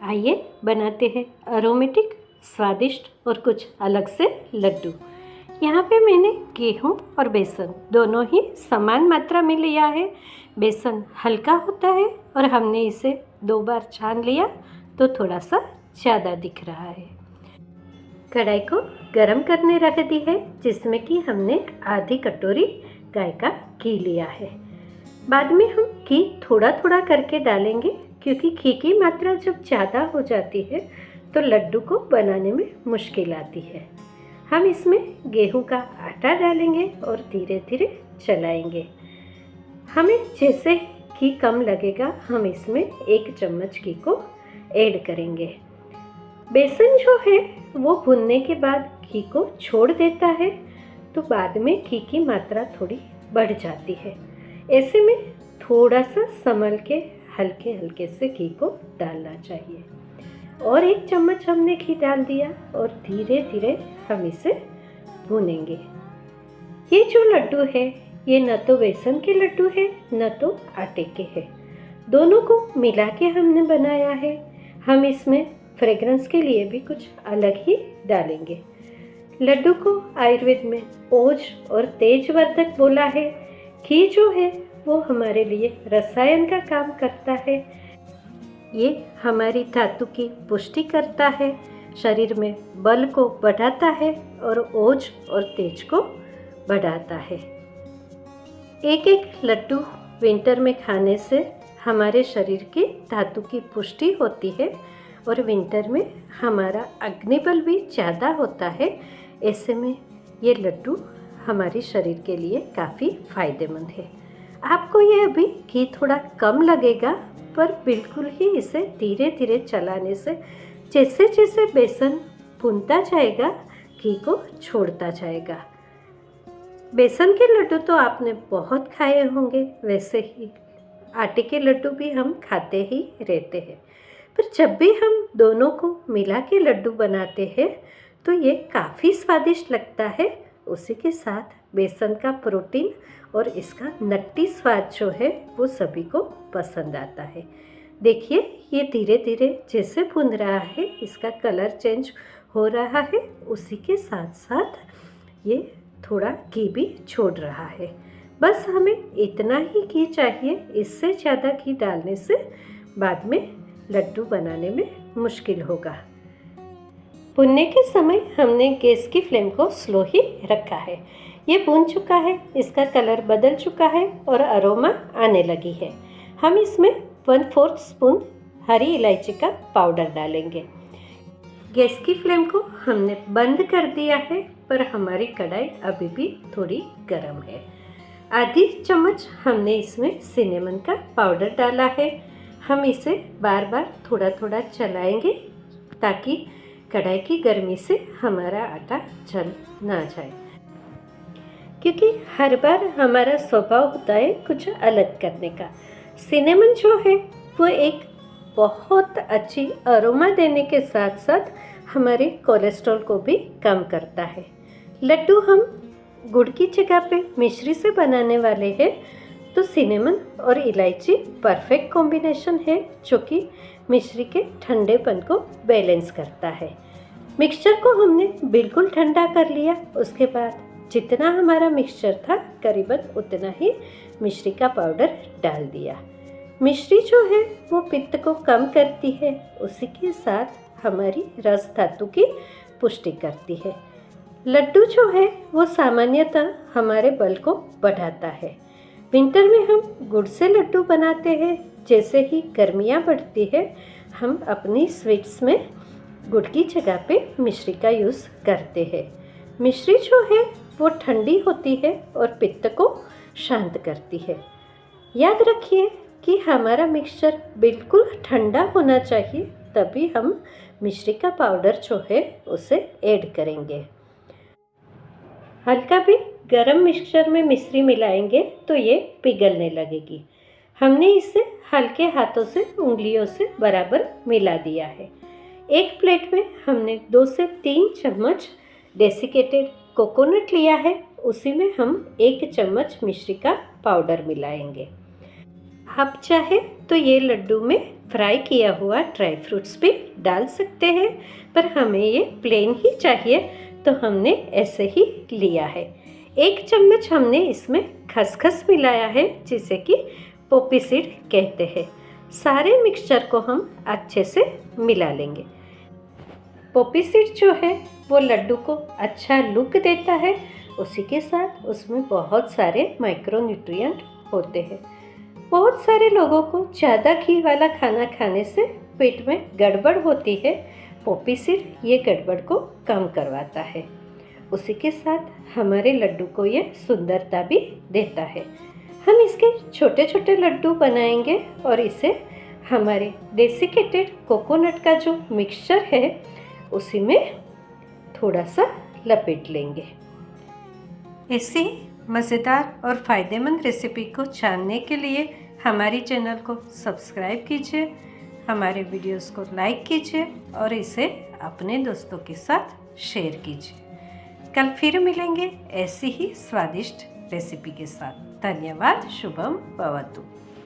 आइए बनाते हैं अरोमेटिक, स्वादिष्ट और कुछ अलग से लड्डू। यहाँ पे मैंने गेहूँ और बेसन दोनों ही समान मात्रा में लिया है। बेसन हल्का होता है और हमने इसे 2 बार छान लिया तो थोड़ा सा ज़्यादा दिख रहा है। कढ़ाई को गरम करने रख दी है, जिसमें कि हमने आधी कटोरी गाय का घी लिया है। बाद में हम घी थोड़ा थोड़ा करके डालेंगे, क्योंकि घी की मात्रा जब ज़्यादा हो जाती है तो लड्डू को बनाने में मुश्किल आती है। हम इसमें गेहूं का आटा डालेंगे और धीरे धीरे चलाएंगे। हमें जैसे घी कम लगेगा हम इसमें 1 चम्मच घी को ऐड करेंगे। बेसन जो है वो भुनने के बाद घी को छोड़ देता है, तो बाद में घी की मात्रा थोड़ी बढ़ जाती है। ऐसे में थोड़ा सा संभल के हल्के हल्के से घी को डालना चाहिए। और 1 चम्मच हमने घी डाल दिया और धीरे धीरे हम इसे भूनेंगे। ये जो लड्डू है ये न तो बेसन के लड्डू है न तो आटे के है, दोनों को मिला के हमने बनाया है। हम इसमें फ्रेग्रेंस के लिए भी कुछ अलग ही डालेंगे। लड्डू को आयुर्वेद में ओज और तेजवर्धक बोला है। घी जो है वो हमारे लिए रसायन का काम करता है। ये हमारी धातु की पुष्टि करता है, शरीर में बल को बढ़ाता है और ओज और तेज को बढ़ाता है। एक एक लड्डू विंटर में खाने से हमारे शरीर की धातु की पुष्टि होती है और विंटर में हमारा अग्निबल भी ज़्यादा होता है। ऐसे में ये लड्डू हमारे शरीर के लिए काफ़ी फायदेमंद है। आपको ये अभी घी थोड़ा कम लगेगा, पर बिल्कुल ही इसे धीरे धीरे चलाने से जैसे जैसे बेसन भुनता जाएगा घी को छोड़ता जाएगा। बेसन के लड्डू तो आपने बहुत खाए होंगे, वैसे ही आटे के लड्डू भी हम खाते ही रहते हैं। पर जब भी हम दोनों को मिला के लड्डू बनाते हैं तो ये काफ़ी स्वादिष्ट लगता है। उसी के साथ बेसन का प्रोटीन और इसका नट्टी स्वाद जो है वो सभी को पसंद आता है। देखिए ये धीरे धीरे जैसे भुन रहा है, इसका कलर चेंज हो रहा है, उसी के साथ साथ ये थोड़ा घी भी छोड़ रहा है। बस हमें इतना ही घी चाहिए, इससे ज़्यादा घी डालने से बाद में लड्डू बनाने में मुश्किल होगा। भुनने के समय हमने गैस की फ्लेम को स्लो ही रखा है। ये भुन चुका है, इसका कलर बदल चुका है और अरोमा आने लगी है। हम इसमें 1/4 स्पून हरी इलायची का पाउडर डालेंगे। गैस की फ्लेम को हमने बंद कर दिया है, पर हमारी कढ़ाई अभी भी थोड़ी गर्म है। आधी चम्मच हमने इसमें सिनेमन का पाउडर डाला है। हम इसे बार बार थोड़ा थोड़ा चलाएंगे ताकि कढ़ाई की गर्मी से हमारा आटा जल ना जाए, क्योंकि हर बार हमारा स्वभाव होता है कुछ अलग करने का। सिनेमन जो है वो एक बहुत अच्छी अरोमा देने के साथ साथ हमारे कोलेस्ट्रॉल को भी कम करता है। लड्डू हम गुड़ की जगह पे मिश्री से बनाने वाले हैं, तो सिनेमन और इलायची परफेक्ट कॉम्बिनेशन है, जो कि मिश्री के ठंडेपन को बैलेंस करता है। मिक्सचर को हमने बिल्कुल ठंडा कर लिया। उसके बाद जितना हमारा मिक्सचर था करीबन उतना ही मिश्री का पाउडर डाल दिया। मिश्री जो है वो पित्त को कम करती है, उसी के साथ हमारी रस धातु की पुष्टि करती है। लड्डू जो है वो सामान्यतः हमारे बल को बढ़ाता है। विंटर में हम गुड़ से लड्डू बनाते हैं। जैसे ही गर्मियाँ बढ़ती है हम अपनी स्वीट्स में गुड़ की जगह पे मिश्री का यूज़ करते हैं। मिश्री जो है वो ठंडी होती है और पित्त को शांत करती है। याद रखिए कि हमारा मिक्सचर बिल्कुल ठंडा होना चाहिए, तभी हम मिश्री का पाउडर जो है उसे ऐड करेंगे। हल्का भी गरम मिक्सचर में मिश्री मिलाएंगे तो ये पिघलने लगेगी। हमने इसे हल्के हाथों से उंगलियों से बराबर मिला दिया है। एक प्लेट में हमने 2 से 3 चम्मच डेसिकेटेड कोकोनट लिया है, उसी में हम 1 चम्मच मिश्री का पाउडर मिलाएंगे। आप चाहे तो ये लड्डू में फ्राई किया हुआ ड्राई फ्रूट्स भी डाल सकते हैं, पर हमें ये प्लेन ही चाहिए तो हमने ऐसे ही लिया है। 1 चम्मच हमने इसमें खसखस मिलाया है, जिसे कि पोपी सीड कहते हैं। सारे मिक्सचर को हम अच्छे से मिला लेंगे। पोपी सीड जो है वो लड्डू को अच्छा लुक देता है, उसी के साथ उसमें बहुत सारे माइक्रोन्यूट्रिएंट होते हैं। बहुत सारे लोगों को ज़्यादा घी वाला खाना खाने से पेट में गड़बड़ होती है। पोपी सीड ये गड़बड़ को कम करवाता है। उसी के साथ हमारे लड्डू को ये सुंदरता भी देता है। हम इसके छोटे छोटे लड्डू बनाएंगे और इसे हमारे डेसिकेटेड कोकोनट का जो मिक्सचर है उसी में थोड़ा सा लपेट लेंगे। ऐसी मज़ेदार और फ़ायदेमंद रेसिपी को जानने के लिए हमारी चैनल को सब्सक्राइब कीजिए, हमारे वीडियोस को लाइक कीजिए और इसे अपने दोस्तों के साथ शेयर कीजिए। कल फिर मिलेंगे ऐसी ही स्वादिष्ट रेसिपी के साथ। धन्यवाद। शुभम भवतु।